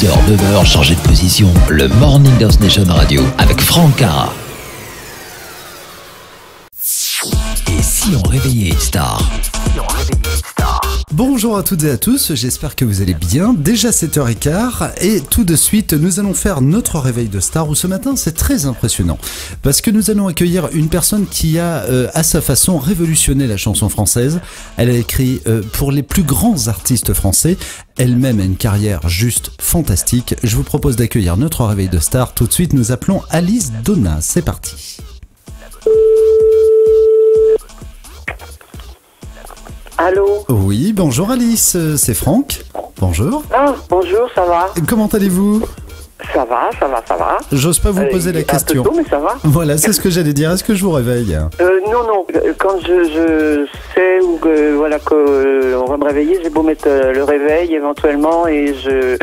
ascenseur demeure changer de position. Le Morning Dance Nation Radio avec Franck Cara. Et si on réveillait une star? Bonjour à toutes et à tous, j'espère que vous allez bien. Déjà 7h15 et tout de suite nous allons faire notre réveil de star où ce matin c'est très impressionnant parce que nous allons accueillir une personne qui a à sa façon révolutionné la chanson française. Elle a écrit pour les plus grands artistes français. Elle-même a une carrière juste fantastique. Je vous propose d'accueillir notre réveil de star. Tout de suite nous appelons Alice Donna. C'est parti. Allô? Oui, bonjour Alice, c'est Franck. Bonjour. Ah, bonjour, ça va? Comment allez-vous? Ça va. J'ose pas vous poser la question. Un peu tôt, mais ça va. Voilà, c'est ce que j'allais dire. Est-ce que je vous réveille? Non. Quand je sais ou que voilà on va me réveiller, j'ai beau mettre le réveil éventuellement et je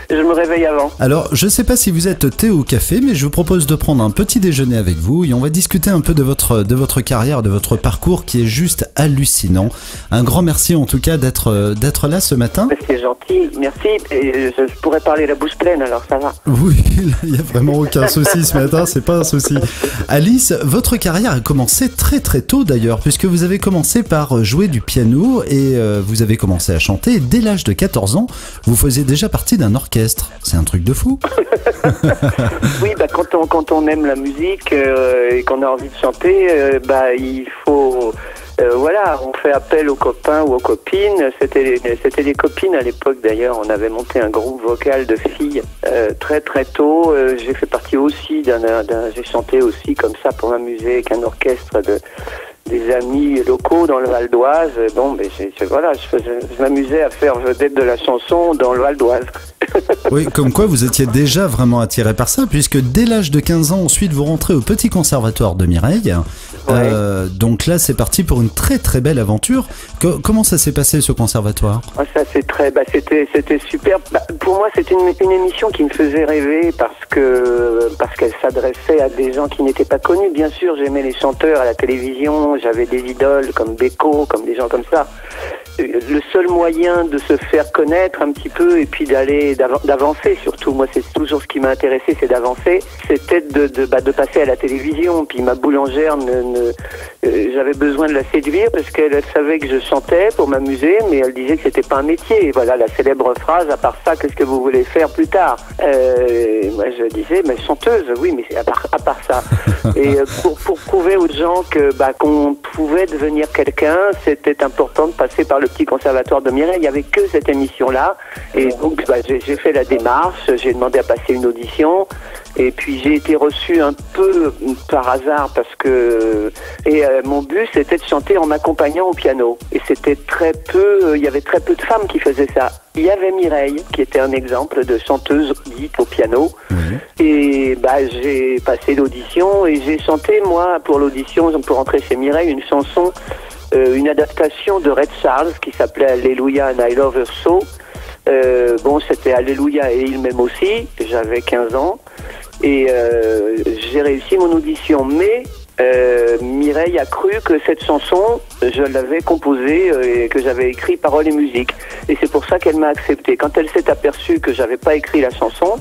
je me réveille avant. Alors, je sais pas si vous êtes thé ou café, mais je vous propose de prendre un petit déjeuner avec vous et on va discuter un peu de votre carrière, de votre parcours qui est juste hallucinant. Un grand merci en tout cas d'être là ce matin. C'est gentil, merci. Et je pourrais parler la bouche pleine, alors ça va. Oui, il n'y a vraiment aucun souci ce matin, c'est pas un souci. Alice, votre carrière a commencé très très tôt d'ailleurs, puisque vous avez commencé par jouer du piano et vous avez commencé à chanter. Et dès l'âge de 14 ans, vous faisiez déjà partie d'un orchestre. C'est un truc de fou. Oui, quand on aime la musique et qu'on a envie de chanter, il faut... voilà, on fait appel aux copains ou aux copines. C'était des copines à l'époque d'ailleurs. On avait monté un groupe vocal de filles très très tôt. J'ai fait partie aussi j'ai chanté aussi comme ça pour m'amuser avec un orchestre des amis locaux dans le Val d'Oise. Bon, mais je m'amusais à faire vedette de la chanson dans le Val d'Oise. Oui, comme quoi vous étiez déjà vraiment attiré par ça, puisque dès l'âge de 15 ans, ensuite vous rentrez au Petit Conservatoire de Mireille. Ouais. Donc là, c'est parti pour une très très belle aventure. Comment ça s'est passé ce conservatoire? Ça c'était super. Pour moi, c'était une émission qui me faisait rêver parce qu'elle s'adressait à des gens qui n'étaient pas connus. Bien sûr, j'aimais les chanteurs à la télévision. J'avais des idoles comme Beko, comme des gens comme ça. Le seul moyen de se faire connaître un petit peu et puis d'avancer surtout, moi c'est toujours ce qui m'a intéressé, c'est d'avancer, c'était de passer à la télévision. Puis ma boulangère j'avais besoin de la séduire parce qu'elle savait que je chantais pour m'amuser, mais elle disait que c'était pas un métier. Et voilà la célèbre phrase: à part ça, qu'est-ce que vous voulez faire plus tard? Moi je disais, mais chanteuse, oui, mais c'est à part ça. Et pour prouver aux gens qu'on pouvait devenir quelqu'un, c'était important de passer par le Petit Conservatoire de Mireille. Il n'y avait que cette émission-là. Et donc, j'ai fait la démarche, j'ai demandé à passer une audition. Et puis, j'ai été reçu un peu par hasard parce que... mon but, c'était de chanter en m'accompagnant au piano. Et c'était il y avait très peu de femmes qui faisaient ça. Il y avait Mireille, qui était un exemple de chanteuse dite au piano. Mmh. Et j'ai passé l'audition et j'ai chanté, moi, pour l'audition, pour rentrer chez Mireille, une chanson... une adaptation de Ray Charles qui s'appelait Alléluia and I Love Her So. C'était Alléluia et il m'aime aussi. J'avais 15 ans et j'ai réussi mon audition. Mais Mireille a cru que cette chanson, je l'avais composée et que j'avais écrit paroles et musique. Et c'est pour ça qu'elle m'a accepté. Quand elle s'est aperçue que j'avais pas écrit la chanson,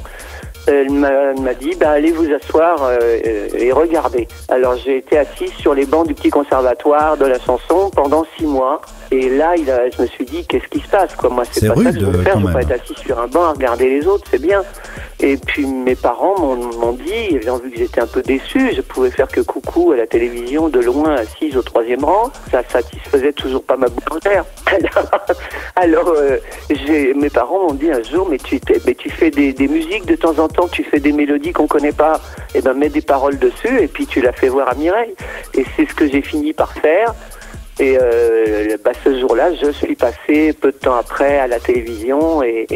elle m'a dit, allez vous asseoir et regardez. Alors j'ai été assise sur les bancs du Petit Conservatoire de la chanson pendant 6 mois. Et là, je me suis dit, qu'est-ce qui se passe, quoi? Moi, c'est pas rude, ça que je veux faire. Je veux pas même être assis sur un banc à regarder les autres, c'est bien. Et puis mes parents m'ont dit, ayant vu que j'étais un peu déçu, je pouvais faire que coucou à la télévision de loin, assise au 3e rang. Ça satisfaisait toujours pas ma boulangère. Alors mes parents m'ont dit un jour, mais tu fais des musiques de temps en temps, tu fais des mélodies qu'on connaît pas, et mets des paroles dessus et puis tu la fais voir à Mireille. Et c'est ce que j'ai fini par faire. Et ce jour-là, je suis passé peu de temps après à la télévision et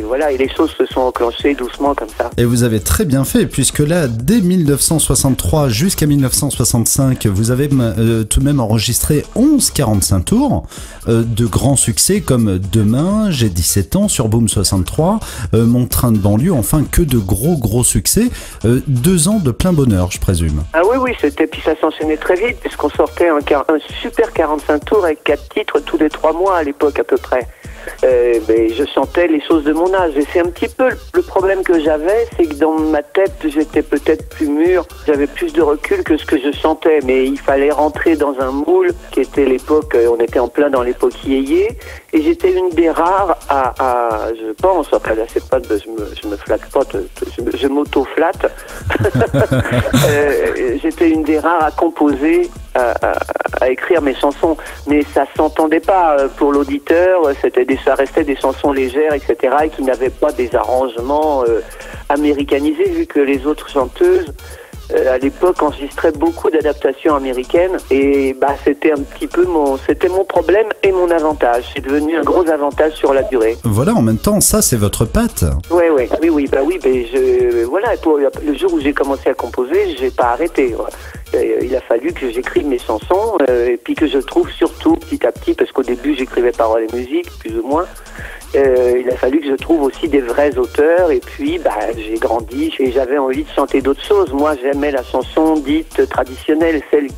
voilà, et les choses se sont enclenchées doucement comme ça. Et vous avez très bien fait, puisque là, dès 1963 jusqu'à 1965, vous avez tout de même enregistré 11 45 tours de grands succès comme Demain, J'ai 17 ans, sur Boom 63, Mon train de banlieue, enfin que de gros succès. 2 ans de plein bonheur, je présume. Ah oui, puis ça s'enchaînait très vite, puisqu'on sortait un super 45 tours avec 4 titres tous les 3 mois à l'époque à peu près. ben, je chantais les choses de mon âge. Et c'est un petit peu le problème que j'avais, c'est que dans ma tête, j'étais peut-être plus mûr, j'avais plus de recul que ce que je chantais, mais il fallait rentrer dans un moule qui était l'époque, on était en plein dans l'époque yéyé, et j'étais une des rares je pense, enfin là c'est pas, je me flatte pas, je m'auto-flatte, j'étais une des rares à composer, à écrire mes chansons, mais ça s'entendait pas pour l'auditeur, ça restait des chansons légères, etc., et qui n'avaient pas des arrangements américanisés, vu que les autres chanteuses à l'époque enregistrait beaucoup d'adaptations américaines et bah c'était un petit peu c'était mon problème et mon avantage. C'est devenu un gros avantage sur la durée. Voilà, en même temps, ça c'est votre patte. Oui, voilà, le jour où j'ai commencé à composer, j'ai pas arrêté. Il a fallu que j'écrive mes chansons et puis que je trouve surtout petit à petit, parce qu'au début j'écrivais paroles et musique, plus ou moins. Il a fallu que je trouve aussi des vrais auteurs et puis j'ai grandi et j'avais envie de chanter d'autres choses. Moi j'aimais la chanson dite traditionnelle, celle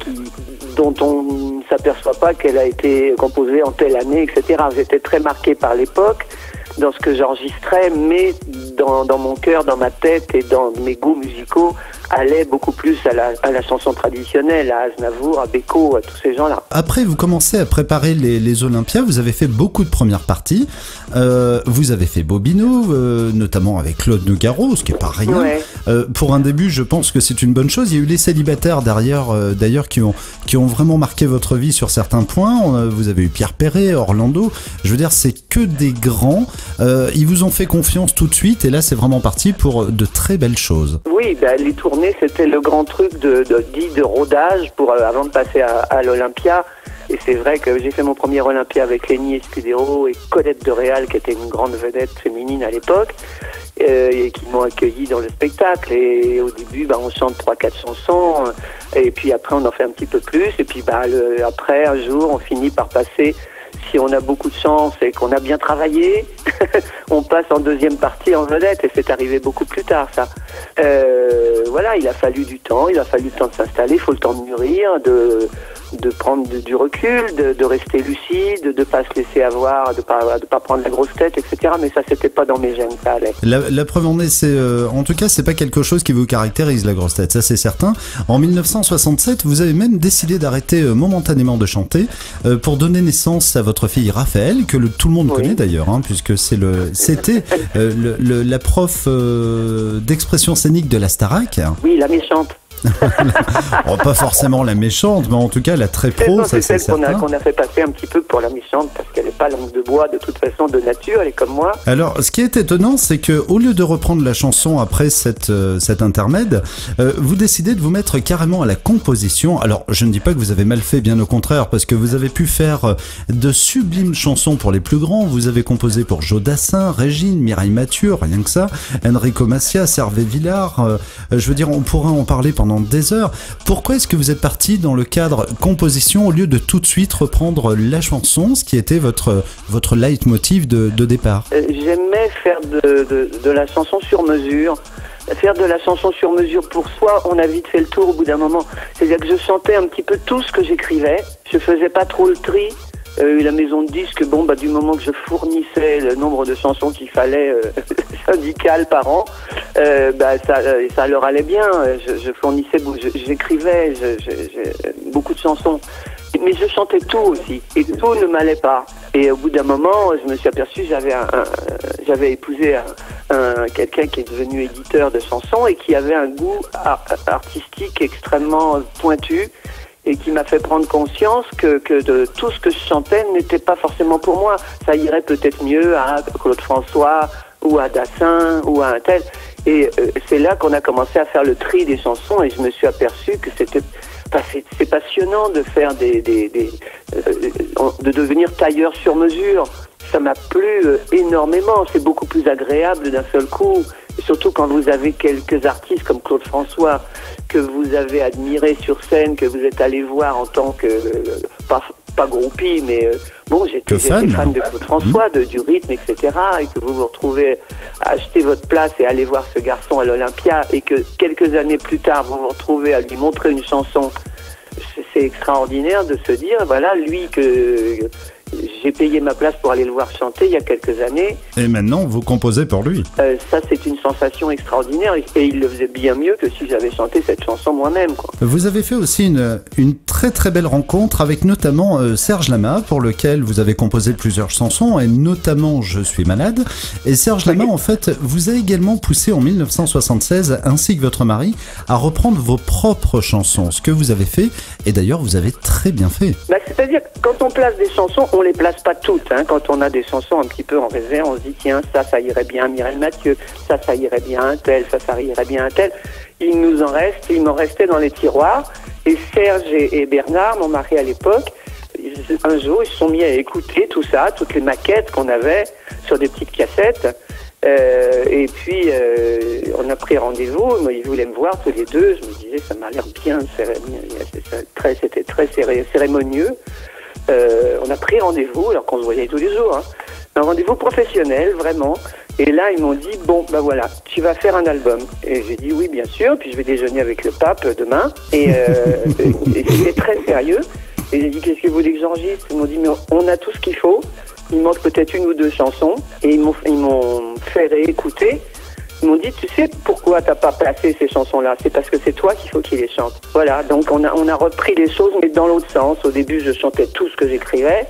dont on ne s'aperçoit pas qu'elle a été composée en telle année, etc. J'étais très marqué par l'époque, dans ce que j'enregistrais, mais dans mon cœur, dans ma tête et dans mes goûts musicaux, allait beaucoup plus à la chanson traditionnelle, à Aznavour, à Beko, à tous ces gens-là. Après, vous commencez à préparer les Olympias, vous avez fait beaucoup de premières parties, vous avez fait Bobino, notamment avec Claude Nougaro, ce qui est pas rien. Ouais. Pour un début, je pense que c'est une bonne chose. Il y a eu les célibataires derrière, d'ailleurs, qui ont vraiment marqué votre vie sur certains points. Vous avez eu Pierre Perret, Orlando. Je veux dire, c'est que des grands. Ils vous ont fait confiance tout de suite, et là, c'est vraiment parti pour de très belles choses. Oui, les tournées, c'était le grand truc dit de rodage avant de passer à l'Olympia. Et c'est vrai que j'ai fait mon premier Olympia avec Lénie Escudero et Colette de Réal, qui était une grande vedette féminine à l'époque, et qui m'ont accueilli dans le spectacle. Et au début, on chante 3-4 chansons, et puis après on en fait un petit peu plus. Et puis après, un jour, on finit par passer, si on a beaucoup de chance et qu'on a bien travaillé, on passe en deuxième partie en vedette, et c'est arrivé beaucoup plus tard, ça. Voilà, il a fallu du temps, il a fallu le temps de s'installer, il faut le temps de mûrir, de prendre du recul, de rester lucide, de pas se laisser avoir, de pas prendre la grosse tête, etc. Mais ça, c'était pas dans mes gènes, ça allait. La preuve en est, en tout cas, c'est pas quelque chose qui vous caractérise, la grosse tête, ça c'est certain. En 1967, vous avez même décidé d'arrêter momentanément de chanter pour donner naissance à votre fille Raphaël, que tout le monde connaît d'ailleurs, puisque c'était la prof d'expression scénique de la Starac. Oui, la méchante. Oh, pas forcément la méchante, mais en tout cas la très pro, ça c'est certain. C'est celle qu'on a fait passer un petit peu pour la méchante, parce qu'elle n'est pas langue de bois de toute façon de nature, elle est comme moi. Alors, ce qui est étonnant, c'est que au lieu de reprendre la chanson après cet intermède, vous décidez de vous mettre carrément à la composition. Alors, je ne dis pas que vous avez mal fait, bien au contraire, parce que vous avez pu faire de sublimes chansons pour les plus grands. Vous avez composé pour Joe Dassin, Régine, Mireille Mathieu, rien que ça, Enrico Macias, Hervé Villard. Je veux dire, on pourrait en parler pendant des heures. Pourquoi est-ce que vous êtes parti dans le cadre composition au lieu de tout de suite reprendre la chanson, ce qui était votre leitmotiv de départ? J'aimais faire de la chanson sur mesure. Faire de la chanson sur mesure pour soi, on a vite fait le tour au bout d'un moment. C'est-à-dire que je chantais un petit peu tout ce que j'écrivais. Je faisais pas trop le tri. La maison de disques, du moment que je fournissais le nombre de chansons qu'il fallait syndical par an, ça leur allait bien. Je fournissais, j'écrivais beaucoup de chansons, mais je chantais tout aussi, et tout ne m'allait pas. Et au bout d'un moment, je me suis aperçu, j'avais épousé quelqu'un qui est devenu éditeur de chansons et qui avait un goût artistique extrêmement pointu, et qui m'a fait prendre conscience que de tout ce que je chantais n'était pas forcément pour moi. Ça irait peut-être mieux à Claude François ou à Dassin ou à un tel. Et c'est là qu'on a commencé à faire le tri des chansons, et je me suis aperçu que c'est passionnant de faire de devenir tailleur sur mesure. Ça m'a plu énormément. C'est beaucoup plus agréable d'un seul coup. Et surtout quand vous avez quelques artistes comme Claude François que vous avez admiré sur scène, que vous êtes allé voir en tant que pas groupie, mais j'étais fan de Claude François, du rythme, etc. Et que vous vous retrouvez à acheter votre place et aller voir ce garçon à l'Olympia, et que quelques années plus tard vous vous retrouvez à lui montrer une chanson. C'est extraordinaire de se dire, voilà, lui J'ai payé ma place pour aller le voir chanter il y a quelques années. Et maintenant, vous composez pour lui. Ça, c'est une sensation extraordinaire et il le faisait bien mieux que si j'avais chanté cette chanson moi-même, quoi. Vous avez fait aussi une très très belle rencontre avec notamment Serge Lama, pour lequel vous avez composé plusieurs chansons, et notamment Je suis malade. Et Serge Lama, en fait, vous a également poussé en 1976, ainsi que votre mari, à reprendre vos propres chansons, ce que vous avez fait, et d'ailleurs vous avez très bien fait. C'est-à-dire, quand on place des chansons, on les place pas toutes, hein. Quand on a des chansons un petit peu en réserve, on se dit tiens, ça irait bien à Mireille Mathieu, ça irait bien à un tel, ça irait bien à un tel. Il m'en restait dans les tiroirs. Et Serge et Bernard, mon mari à l'époque, un jour, ils se sont mis à écouter tout ça, toutes les maquettes qu'on avait sur des petites cassettes. Et puis, on a pris rendez-vous. Ils voulaient me voir tous les deux. Je me disais, ça m'a l'air bien, c'était très cérémonieux. On a pris rendez-vous, alors qu'on se voyait tous les jours, hein. Un rendez-vous professionnel, vraiment. Et là, ils m'ont dit, bon, ben voilà, tu vas faire un album. Et j'ai dit, oui, bien sûr. Puis je vais déjeuner avec le pape demain. Et c'était très sérieux. Et j'ai dit, qu'est-ce que vous voulez que j'enregistre? Ils m'ont dit, mais on a tout ce qu'il faut. Il manque peut-être une ou deux chansons. Et ils m'ont fait réécouter. Ils m'ont dit, tu sais pourquoi t'as pas placé ces chansons-là? C'est parce que c'est toi qu'il faut qu'ils les chantent. Voilà, donc on a repris les choses, mais dans l'autre sens. Au début, je chantais tout ce que j'écrivais.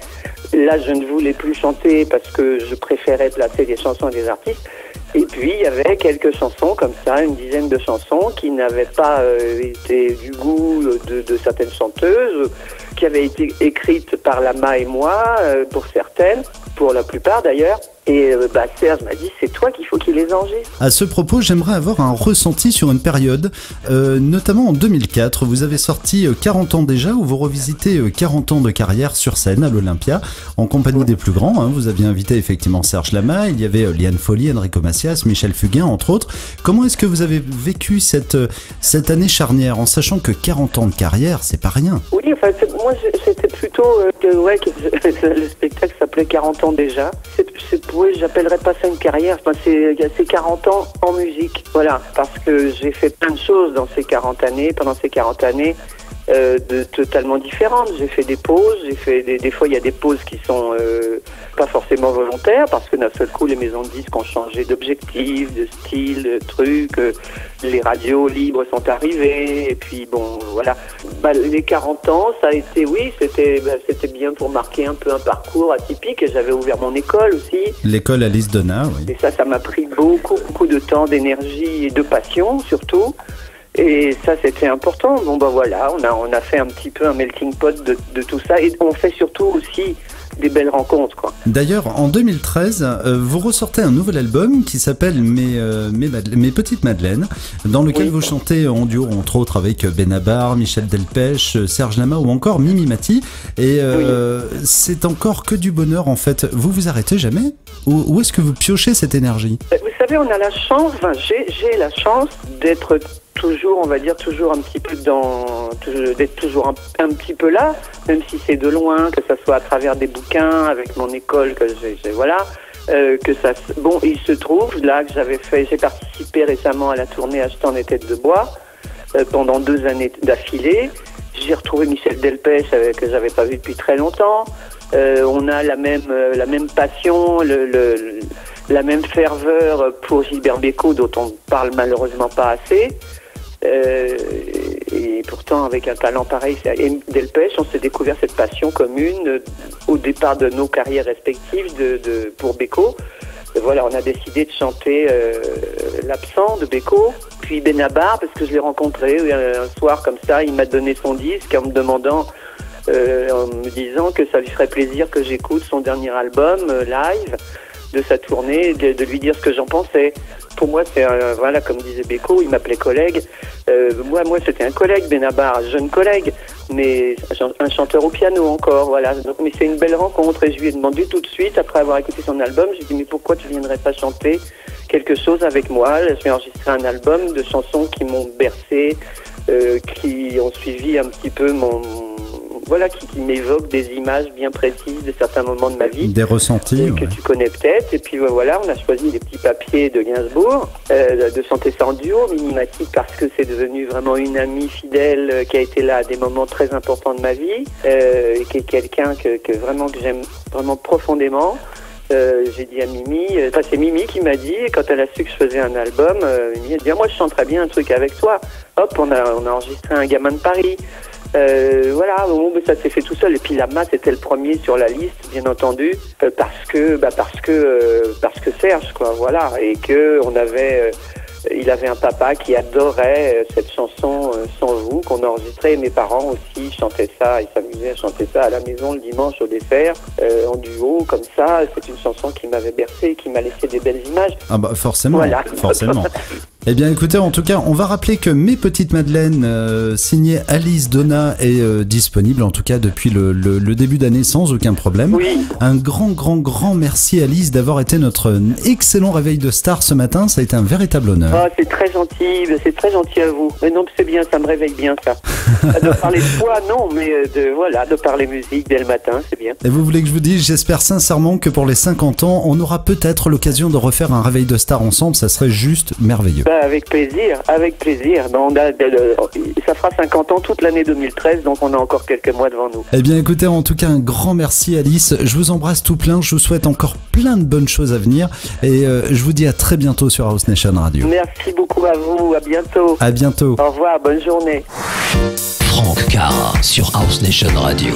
Là, je ne voulais plus chanter parce que je préférais placer des chansons des artistes. Et puis, il y avait quelques chansons comme ça, une dizaine de chansons qui n'avaient pas été du goût de certaines chanteuses, qui avaient été écrites par Lama et moi, pour certaines, pour la plupart d'ailleurs. Et Serge m'a dit, c'est toi qu'il faut qu'il les enregistre. À ce propos, j'aimerais avoir un ressenti sur une période, notamment en 2004. Vous avez sorti 40 ans déjà, où vous revisitez 40 ans de carrière sur scène à l'Olympia, en compagnie des plus grands, hein. Vous aviez invité effectivement Serge Lama, il y avait Liane Folly, Enrico Macias, Michel Fugain, entre autres. Comment est-ce que vous avez vécu cette année charnière, en sachant que 40 ans de carrière, c'est pas rien? Oui, enfin, moi, c'était plutôt que le spectacle s'appelait 40 ans déjà. Oui, j'appellerais pas ça une carrière, enfin, c'est 40 ans en musique, voilà, parce que j'ai fait plein de choses pendant ces 40 années, totalement différentes. J'ai fait des pauses, des fois il y a des pauses qui sont pas forcément volontaires, parce que d'un seul coup les maisons de disques ont changé d'objectif, de style, de trucs, les radios libres sont arrivées, et puis bon, voilà. Les 40 ans, ça a été, oui, c'était bien pour marquer un peu un parcours atypique, et j'avais ouvert mon école aussi. L'école Alice Donna, oui. Et ça m'a pris beaucoup de temps, d'énergie et de passion, surtout. Et ça, c'était important. Bon, voilà, on a fait un petit peu un melting pot de tout ça. Et on fait surtout aussi des belles rencontres, quoi. D'ailleurs, en 2013, vous ressortez un nouvel album qui s'appelle Mes Petites Madeleines, dans lequel vous chantez en duo, entre autres, avec Benabar, Michel Delpech, Serge Lama ou encore Mimi Mati. Et c'est encore que du bonheur, en fait. Vous vous arrêtez jamais? Où est-ce que vous piochez cette énergie? Vous savez, on a la chance, j'ai la chance d'être toujours, on va dire, toujours un petit peu d'être toujours un petit peu là, même si c'est de loin, que ça soit à travers des bouquins, avec mon école, que voilà, il se trouve là que j'ai participé récemment à la tournée Achetant des têtes de bois, pendant 2 années d'affilée. J'ai retrouvé Michel Delpech, que j'avais pas vu depuis très longtemps. On a la même passion, la même ferveur pour Gilbert Bécaud, dont on parle malheureusement pas assez. Et pourtant, avec un talent pareil, et Delpech, on s'est découvert cette passion commune au départ de nos carrières respectives pour Bécaud. Voilà, on a décidé de chanter l'absent de Bécaud. Puis Benabar, parce que je l'ai rencontré un soir comme ça, il m'a donné son disque en me demandant, en me disant que ça lui ferait plaisir que j'écoute son dernier album live de sa tournée, de lui dire ce que j'en pensais. Pour moi, c'est voilà, comme disait Bécaud, il m'appelait collègue. Moi, c'était un collègue, Benabar, jeune collègue, mais un chanteur au piano encore, voilà. Donc, mais c'est une belle rencontre, et je lui ai demandé tout de suite, après avoir écouté son album, j'ai dit, mais pourquoi tu viendrais pas chanter quelque chose avec moi? Je vais enregistrer un album de chansons qui m'ont bercé, qui ont suivi un petit peu voilà, qui m'évoque des images bien précises de certains moments de ma vie. Des ressentis. Que tu connais peut-être. Et puis voilà, on a choisi les petits papiers de Gainsbourg, de chanter ça en duo, Minimatique, parce que c'est devenu vraiment une amie fidèle qui a été là à des moments très importants de ma vie, et qui est quelqu'un que j'aime vraiment profondément. J'ai dit à Mimi, c'est Mimi qui m'a dit, quand elle a su que je faisais un album, Mimi a dit, moi je chanterais bien un truc avec toi. Hop, on a enregistré Un gamin de Paris. Voilà, bon, ça s'est fait tout seul. Et puis Lama, c'était le premier sur la liste, bien entendu, parce que Serge, quoi, voilà, et que il avait un papa qui adorait cette chanson Sans vous, qu'on a enregistrée. Mes parents aussi chantaient ça, ils s'amusaient à chanter ça à la maison le dimanche au dessert, en duo, comme ça. C'est une chanson qui m'avait bercé, qui m'a laissé des belles images. Ah bah forcément, voilà. Forcément. Eh bien écoutez, en tout cas, on va rappeler que Mes Petites Madeleines, signée Alice Donna, est disponible, en tout cas depuis le début d'année, sans aucun problème. Oui. Un grand merci Alice d'avoir été notre excellent réveil de star ce matin, ça a été un véritable honneur. Oh, c'est très gentil à vous. Mais non, c'est bien, ça me réveille bien ça. De parler de foi, non, mais de parler musique dès le matin, c'est bien. Et vous voulez que je vous dise, j'espère sincèrement que pour les 50 ans, on aura peut-être l'occasion de refaire un réveil de star ensemble, ça serait juste merveilleux. Avec plaisir. Ben, ça fera 50 ans toute l'année 2013, donc on a encore quelques mois devant nous. Eh bien écoutez, en tout cas un grand merci Alice, je vous embrasse tout plein, je vous souhaite encore plein de bonnes choses à venir et je vous dis à très bientôt sur House Nation Radio. Merci beaucoup à vous, à bientôt. À bientôt. Au revoir, bonne journée. Franck Cara sur House Nation Radio.